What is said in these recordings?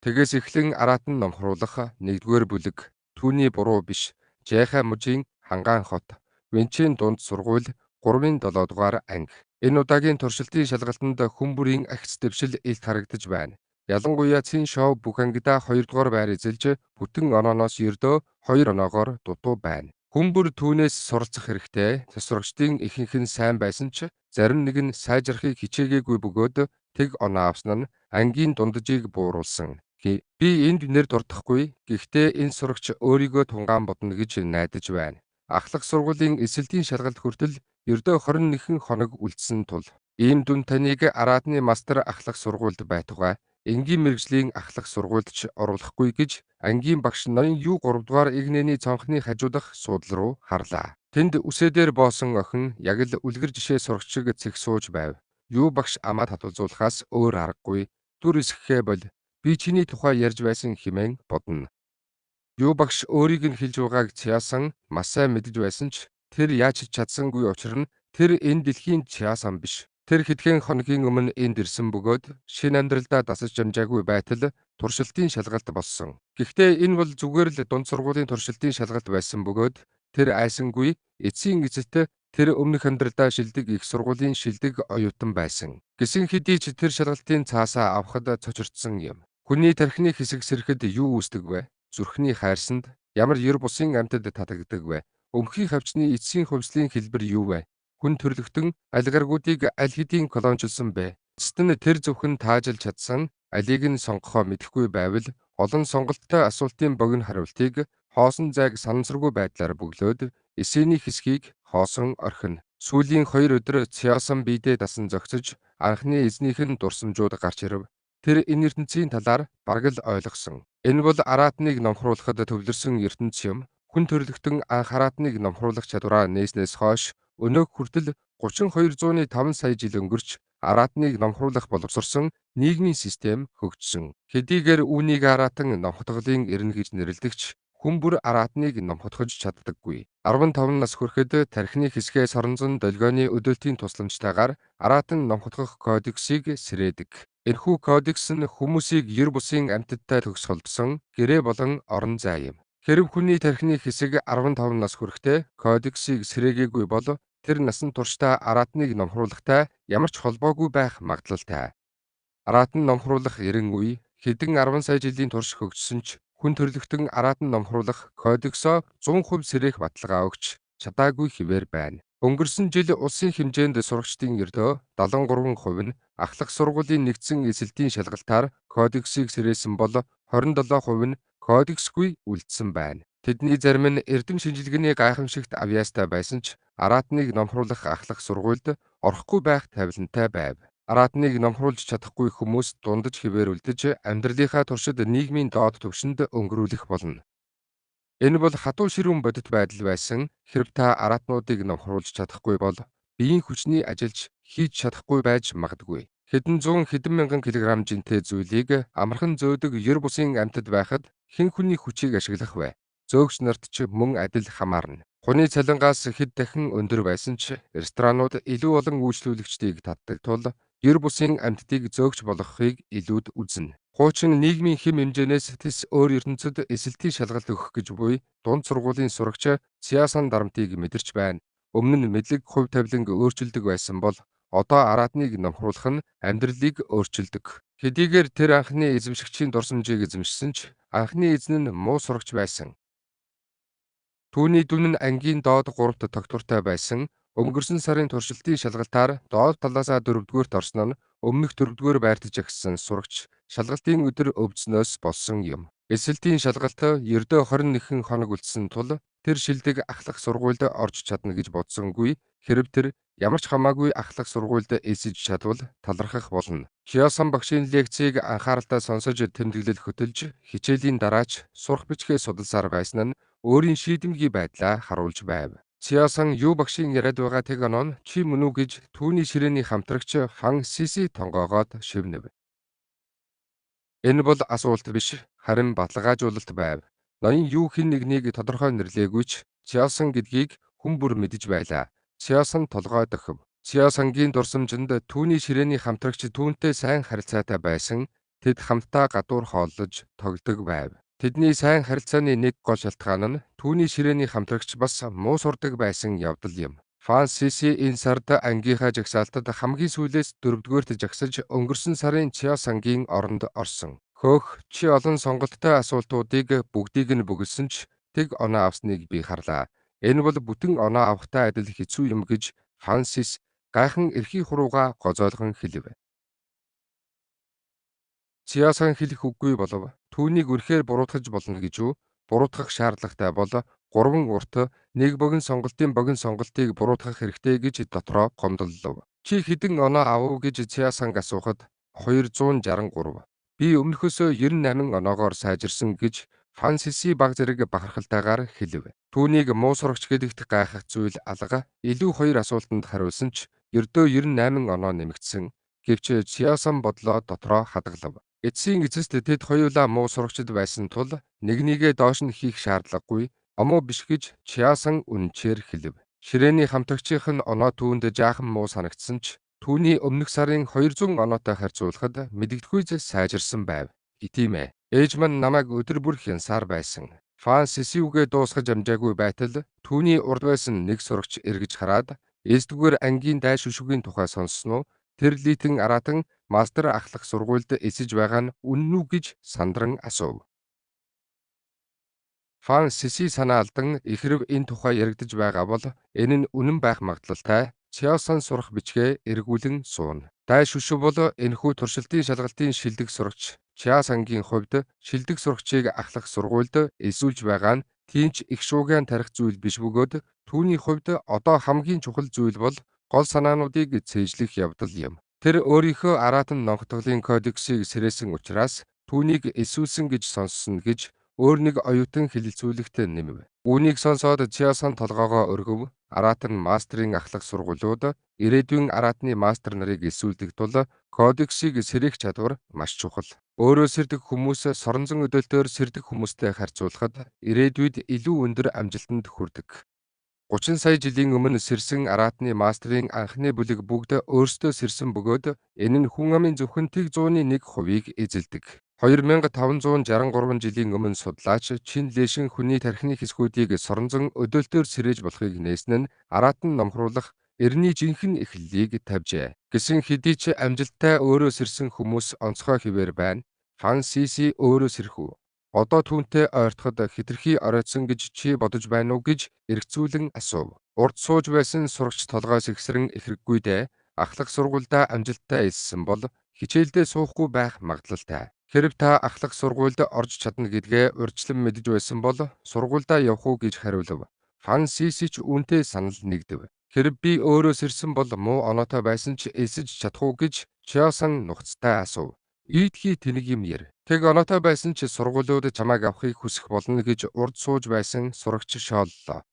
Тэгээс эхлэн араатан номхруулах 1-р бүлэг түүний буруу биш. Жайхаа мужийн хангаан хот. Венчийн дунд сургууль 3-7 дугаар анги. Энэ удаагийн туршилтын шалгалтанд хүн бүрийн агц дэвшил илт харагдаж байна. Ялангуяа цэн шоу бүх ангидаа 2-р байр эзэлж бүтэн онооноос ердөө 2 оноогоор дутуу байна. Хүн бүр түүнээс суралцах хэрэгтэй. Засваргчдын ихэнх нь сайн байсан ч зарим нэг нь сайжрахыг хичээгээгүй бөгөөд тэг оноо авсан нь ангийн дунджийг бууруулсан. Би энд нэр дурдахгүй. Гэхдээ энэ сурагч өөрийгөө тунгаан бодно гэж найдаж байна. Ахлах сургуулийн эсэлтийн шалгалт хүртэл ердөө 21 хоног үлдсэн тул ийм дүн таныг араатны мастер ахлах сургуульд байтугай энгийн мэргэжлийн ахлах сургуульд ч оруулахгүй гэж ангийн багш ноён юу 3 дугаар игнэний цонхны хажуудах суудлал руу харлаа. Тэнд үсэдээр боосон охин яг л үлгэр жишээ сурагч шиг цэг сууж байв. Юу багш амаа татуулзуулахаас өөр аргагүй. Дүр эсгэхээ бол би чиний тухай ярьж байсан хэмээн бодно. Юу багш өөрийг нь хэлж байгааг Цяасан маш сайн мэдэж байсан ч тэр яаж чадсангүй учир нь тэр энэ дэлхийн Цяасан биш. Тэр хэдхэн хоногийн өмнө энд ирсэн бөгөөд шинэ амьдралдаа дасаж амжаагүй байтал туршилтын шалгалт болсон. Гэхдээ энэ бол зүгээр л дунд сургуулийн туршилтын шалгалт байсан бөгөөд тэр айсангүй эцсийн эцэст тэр өмнөх амьдралдаа шилдэг их сургуулийн шилдэг оюутан байсан. Гэсэн хэдий ч тэр шалгалтын цаасаа авахд цочирдсан юм. Хүний тархины хэсэг сэрэхэд юу үүсдэг вэ? Зүрхний хайрсанд ямар ер бусын амьтад татагддаг вэ? Өмхийн хавчны эцсийн хувьслын хэлбэр юу вэ? Хүн төрлөختөн алгаргуудыг аль хэдийн колончлсон бэ? Эцэст нь тэр зөвхөн таажил чадсан алийг нь сонгохоо мэдэхгүй байвал олон сонголттой асуултын богино хариултыг хоосон зайг санамсаргүй байдлаар бөглөөд эсэний хэсгийг хоосон орхино. Сүүлийн 2 өдөр Цяасан биедээ дасан зогсож анхны эзнийх нь дурсамжууд гарч ирв. Тэр энэ ертөнцийн талаар бараг л ойлгосон. Энэ бол араатныг номхруулахад төвлөрсөн ертөнц юм. Хүн төрлөختөн анх араатныг номхруулах чадвараа нээснээс хойш өнөөх хүртэл 3205 сая жил өнгөрч араатныг номхруулах боловсрсон нийгмийн систем хөгжсөн. Хэдийгээр үүнийг араатан номхотголын эрнэ гэж нэрлэдэгч хүн бүр араатныг номхотгож чаддаггүй. 15 нас хүрэхэд тархины хэсгээ соронзон долгионы өдөөлтийн тусламжтайгаар араатан номхотгох кодексийг сэрээдэг. Энэхүү кодекс нь хүмүүсийг ер бусын амьтадтай төгсгөлдсөн гэрээ болон орон зай юм. Хэрэв хүний тархины хэсэг 15 нас хүрэхдээ кодексийг сэрээгээгүй бол тэр насан туршдаа араатныг номхруулахтай ямар ч холбоогүй байх магадлалтай. Араатан номхруулах 90 үе хэдэн 10 сая жилийн турш хөгжсөн ч хүн төрлөختөн араатан номхруулах кодексоо 100% сэрээх баталгаа өгч чадаагүй хэвээр байна. Өнгөрсөн жил улсын хэмжээнд сурагчдын ердөө 73% нь ахлах сургуулийн нэгдсэн эсэлтийн шалгалтаар кодексийг сэрээсэн бол 27% нь кодексгүй үлдсэн байна. Тэдний зарим нь эрдэм шинжилгээний гайхамшигт авьяастай байсан ч араатныг номхруулах ахлах сургуульд орохгүй байх тавилантай байв. Араатныг номхруулж чадахгүй хүмүүс дундаж хിവэрүүлдэж амьдралынхаа туршид нийгмийн доод түвшинд өнгөрүүлэх болно. Энэ бол хатуу ширүүн бодит байдал байсан. Хэрэв та араатнуудыг номхруулж чадахгүй бол биеийн хүчний ажилж хийж чадахгүй байж магадгүй. Хэдэн зуун хэдэн мянган килограмм жинтэй зүйлийг амархан зөөдөг ер бусын амьтад байхад хэн хүний хүчийг ашиглах вэ? Зөөгч нарт ч мөн адил хамаарна. Хуны цалингаас хэд дахин өндөр байсан ч ресторанууд илүү олон үйлчлүүлэгчдийг татдаг тул ер бусын амьтдыг зөөгч болгохыг илүүд үзнэ. Хуучин нийгмийн хэм хэмжээнээс тэс өөр ертөнцид эсэлтийн шалгалт өгөх гэж буй дунд сургуулийн сурагч Цяасан дарамтыг мэдэрч байна. Өмнө нь мэдлэг хувь тавиланг өөрчилдөг байсан бол одоо араатныг номхруулах нь амьдралыг өөрчилдөг. Хэдийгээр тэр анхны эзэмшигчийн дурсамжийг эзэмшсэн ч анхны эзэн нь муу сурагч байсан. Түүний дүн нь ангийн доод 3-т тогтвортой байсан. Өнгөрсөн сарын туршилтын шалгалтаар доод талаасаа 4-р орсон нь өмнөх 4-р байрт жагссан сурагч шалгалтын өдөр өвдснөөс болсон юм. Эсэлтийн шалгалт ердөө 21 хоног үлдсэн тул тэр шилдэг ахлах сургуульд орж чадна гэж бодсонгүй. Хэрэв тэр ямар ч хамаагүй ахлах сургуульд эсэж чадвал талархах болно. Цяасан багшийн лекцийг анхааралтай сонсож тэмдэглэл хөтөлж хичээлийн дараач сурах бичгээ судалсаар байсан нь өөрийн шийдэмгий байдлаа харуулж байв. Цяасан юу багшийн яриад байгаа тэг оноо чи мөн үү гэж түүний ширээний хамтрагч хан Сиси тонгоогоод шивнэв. Энэ бол асуулт биш, харин баталгаажуулалт байв. Ноён юу хэн нэгнийг тодорхой нэрлээгүй ч Цяасан гэдгийг хүн бүр мэдэж байлаа. Цяасан толгой дохив. Цяасангийн дурсамжинд түүний ширээний хамтрагч түүнтэй сайн харилцаатай байсан. тэд хамтдаа гадуур хооллож тогтдог байв. Тэдний сайн харилцааны нэг гол шалтгаан нь түүний ширээний хамтрагч бас муу сурдаг байсан явдал юм. Фансиси энэ сард ангийнхаа жагсаалтад хамгийн сүүлээс 4-р жагсаж өнгөрсөн сарын Чиос ангийн оронд орсон. Хөөх, чи олон сонголттой асуултуудыг бүгдийг нь бүгэлсэн ч тэг оноо авсныг би харлаа. Энэ бол бүтэн оноо авахтай адил хэцүү юм гэж Фансис гайхан эрхий хурууга гозойлгон хэлв. Чиосан хэлэх үггүй болов түүнийг үнэхээр буруутгаж болно гэж үү? Буруутгах шаардлагатай бол 3 урт нэг богино сонголтыг буруутгах хэрэгтэй гэж дотроо гомдлов. Чи хэдэн оноо авав гэж Чиосан асуухад 263. Би өмнөхөөсөө 98 оноогоор сайжирсан гэж Фансиси баг зэрэг бахархалтайгаар хэлв. Түүнийг муу сурагч гэдэгт гайхах зүйл алга илүү 2 асуултанд хариулсан ч ердөө 98 оноо нэмэгдсэн. Гэвч Чиосан бодлоо дотроо хадгалав. Эцсийн эцэст тэд хоёулаа муу сурагчид байсан тул нэгнийгээ доош нь хийх шаардлагагүй амуу биш гэж Чиосан үнэнчээр хэлв. Ширээний хамтрагчийнх нь оноо түүнд жаахан муу санагдсан ч түүний өмнөх сарын 200 оноотой харьцуулахад мэдэгдэхүйц сайжирсан байв. Тийм ээ. Ээж маань намайг өдөр бүр хянсаар байсан. Фансисиугээ дуусгаж амжаагүй байтал түүний урд байсан нэг сурагч эргэж хараад эсдүгээр ангийн дай шүшүүгийн тухай сонссноо тэр литэн аратан мастер ахлах сургуульд эсэж байгаа нь үнэн үү гэж сандран асуув. Фансиси санаа алдан ихрэв энэ тухай яригдж байгаа бол энэ нь үнэн байх магадлалтай. Чиосан сурах бичгээ эргүүлэн сууна. Дай шүшүү бол энэхүү туршилтын шалгалтын шилдэг сурагч. Чиосангийн хувьд шилдэг сурагчийг ахлах сургуульд эсүүлж байгаа нь тийч их шуугиан тарих зүйл биш бөгөөд түүний хувьд одоо хамгийн чухал зүйл бол гол санаануудыг цээжлэх явдал юм. Тэр өөрийнхөө аратан нонхтголын кодексийг сэрээсэн учраас түүнийг эсүүлсэн гэж сонссон гэж өөр нэг оюутан хэлэлцүүлэгт нэмв. Үүнийг сонсоод Чиосан толгоогоо өргөв. Аратан мастрын ахлах сургуулиуд ирээдүйн аратны мастер нарыг эсүүлдэг тул кодексийг сэрээх чадвар маш чухал. Өөрөө сэрдэг хүмүүс соронзон өдөөлтөөр сэрдэг хүмүүстэй харьцуулахад ирээдүйд илүү өндөр амжилтанд хүрдэг. 30 сая жилийн өмнө сэрсэн аратны мастрын анхны бүлэг бүгд өөрсдөө сэрсэн бөгөөд энэ нь хүн амын зөвхөн 1%-ийг эзэлдэг. 2563 жилийн өмнө судлаач Чин Лэшин хүний тархины хэсгүүдийг соронзон өдөөлтөөр сэрээж болохыг нээсэн нь аратан номхруулах эртний жинхэнэ эхлэлийг тавьжээ. Гэсэн хэдий ч амжилттай өөрөө сэрсэн хүмүүс онцгой хэвээр байна. Фансиси өөрөө сэрхүү. Одоо түүнтэй ойртоход хэтэрхий оройтсон гэж чи бодож байна уу гэж эргцүүлэн асуув. Урд сууж байсан сурагч толгойс ихсрэн эхрэггүй дээ. Ахлах сургуульдаа амжилттай эссэн бол хичээлдээ суухгүй байх магадлалтай. Хэрэв та ахлах сургуульд орж чадна гэдгээ урьдчилан мэдэж байсан бол сургуульдаа явах уу гэж хариулв. Фансиси ч үүнтэй санал нэгдэв. Хэрэв би өөрөө сэрсэн бол муу оноотой байсан ч эсэж чадах уу гэж Чиосан нухацтай асуув. Ийдхий тэнэг юм яр. Тэг оноотой байсан ч сургуулиуд чамайг авахыг хүсэх болно гэж урд сууж байсан сурагч шооллоо.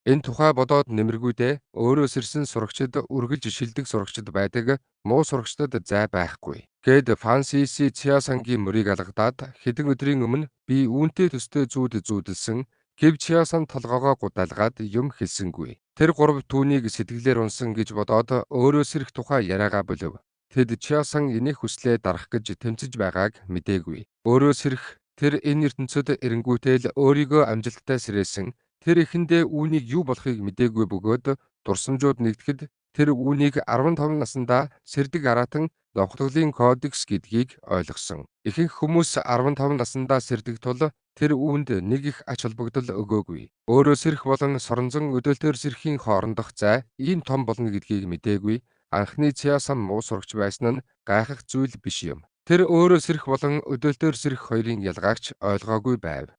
Энэ тухай бодоод нэмэргүйдээ өөрөө сэрсэн сурагчид үргэлж шилдэг сурагчид байдаг, муу сурагчдад зай байхгүй. Гэд Фансиси Чиосангийн мөрийг алгадаад хэдэн өдрийн өмнө би үүнтэй төстэй зүүдэлсэн гэв Чиосан толгоогоо гудалгаад юм хэлсэнгүй. Тэр 3 түүнийг сэтгэлээр унсан гэж бодоод өөрөө сэрэх тухай яриагаа болов. Тэд Чиосан энийг хүслээ дарах гэж тэмцэж байгааг мэдээгүй. Өөрөө сэрэх тэр энэ ертөнцөд эренгүүтэл өөрийгөө амжилттай сэрээсэн. Тэр эхэндээ үүнийг юу болохыг мэдээгүй бөгөөд дурсамжууд нэгдэхэд тэр үүнийг 15 наснда сэрдэг аратан ногтголын кодекс гэдгийг ойлгосон. Ихэнх хүмүүс 15 наснда сэрдэг тул тэр үүнд нэг их ач холбогдол өгөөгүй. Өөрөө сэрэх болон соронзон өдөөлтөөр сэрэхийн хоорондох зай ийм том болно гэдгийг мэдээгүй. Анхны Чиосан муу сурагч байсан нь гайхах зүйл биш юм. Тэр өөрөө сэрэх болон өдөөлтөөр сэрэх хоёрын ялгаагч ойлгоогүй байв.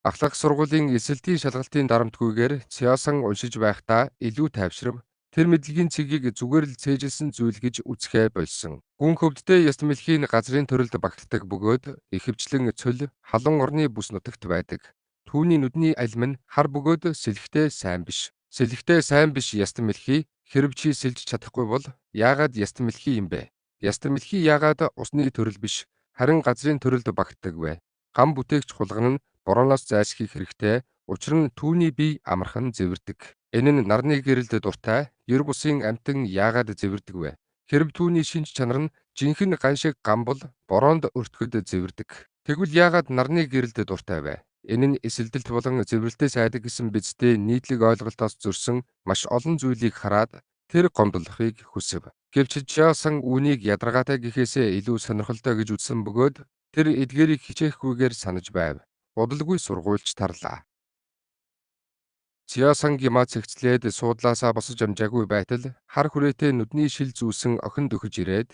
Ахлах сургуулийн эсэлтийн шалгалтын дарамтгүйгээр Чиосан уншиж байхдаа илүү тайвшрав. Тэр мэдлэгийн цэгийг зүгээр л цээжилсэн зүйл гэж үзэхээ болсон. Гүн хөвдтэй яст мэлхийн газрын төрөлд багтдаг бөгөөд ихэвчлэн цөл халуун орны бүс нутагт байдаг. Түүний нүдний алим нь хар бөгөөд сэлэхтэй сайн биш. Сэлэхтэй сайн биш яст мэлхий хэрэв чи сэлж чадахгүй бол яагаад яст мэлхий юм бэ? Яст мэлхий яагаад усны төрөл биш харин газрын төрөлд багтдаг вэ? Гам бүтээгч хулган нь борооноос зайлсхийх хэрэгтэй. Учир нь түүний бие амархан зэвэрдэг. Энэ нь нарны гэрэлд дуртай, ер бусын амьтан яагаад зэвэрдэг вэ? Хэрэв түүний шинж чанар нь жинхэнэ ган шиг гам бол бороонд өртгөд зэвэрдэг. Тэгвэл яагаад нарны гэрэлд дуртай вэ? Энэ нь эсэлдэлт болон зэврэлтээс айдаг гэсэн бидтэй нийтлэг ойлголтоос зөрсөн маш олон зүйлийг хараад тэр гомдлохыг хүсэв. Гэвч Чосон үүнийг ядаргаатай гэхээсээ илүү сонирхолтой гэж үзсэн бөгөөд тэр эдгээрийг хичээхгүйгээр санаж байв. Удалгүй сургуульч тарлаа. Чосон гимаа цэгцлээд суудлаасаа босож амжаагүй байтал хар хүрээтэй нүдний шил зүүсэн охин дөхөж ирээд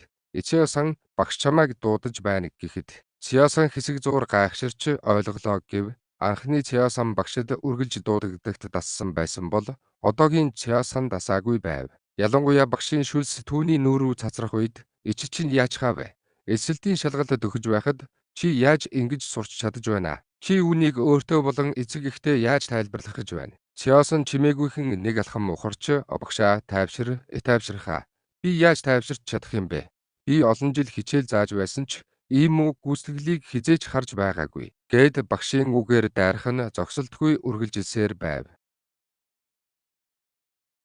Чосон багш чамайг дуудаж байна гэхэд Чосон хэсэг зуур гайхширч ойлголоо гэв. Анхны Чосон багшид үргэлж дуудагдагт дассан байсан бол одоогийн Чосон дасаагүй байв. Ялангуяа багшийн шүлс түүний нүүр рүү цацрах үед ич чинь яаж хаа вэ? Эсэлтийн шалгалт өгөж байхад чи яаж ингэж сурч чадаж байна? Чи үүнийг өөртөө болон эцэг эхтэй яаж тайлбарлах гэж байна? Чосон чимээгүйхэн нэг алхам ухарч багшаа тайвширхаа. Би яаж тайвширч чадах юм бэ? Би олон жил хичээл зааж байсан ч ийм үг гүйцэтгэлийг хизээч харж байгаагүй. Гээд багшийн үгээр дайрах нь зогсолтгүй үргэлжилсээр байв.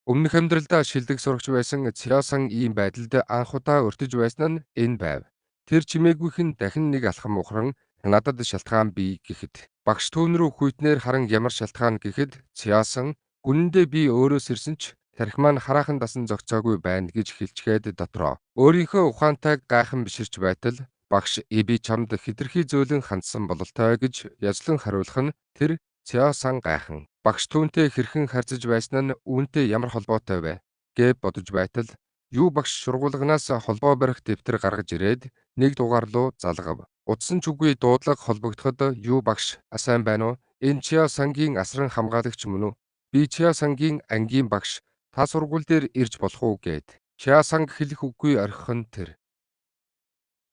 Өмнөх амьдралдаа шилдэг сурагч байсан Чосон ийм байдалд анх удаа өртөж байсан нь энэ байв. Тэр чимээгүйхэн дахин нэг алхам ухран надад шалтгаан бий гэхэд багш түүн рүү хүйтнээр харан ямар шалтгаан гэхэд Чосон үнэндээ би өөрөөс ирсэн ч тархи маань хараахан дасан зогцоогүй байна гэж хэлчихэд дотроо өөрийнхөө ухаантайг гайхан биширч байтал багш би чамд хэтэрхий зөөлөн хандсан бололтой гэж яжлан хариулах нь тэр Чосон гайхан. Багш түүнтэй хэрхэн харьцаж байсан нь үүнтэй ямар холбоотой вэ гэж бодож байтал юу багш сургуулгаас холбоо барих дэвтэр гаргаж ирээд нэг дугаар руу залгав. Утсан ч үгүй дуудлага холбогдоход юу багш сайн байна уу? Энэ Чосонгийн асран хамгаалагч мөн үү? Би Чосонгийн ангийн багш. Та сургууль дээр ирж болох уу гэд. Чосонг хэлэх үгүй орхих нь тэр.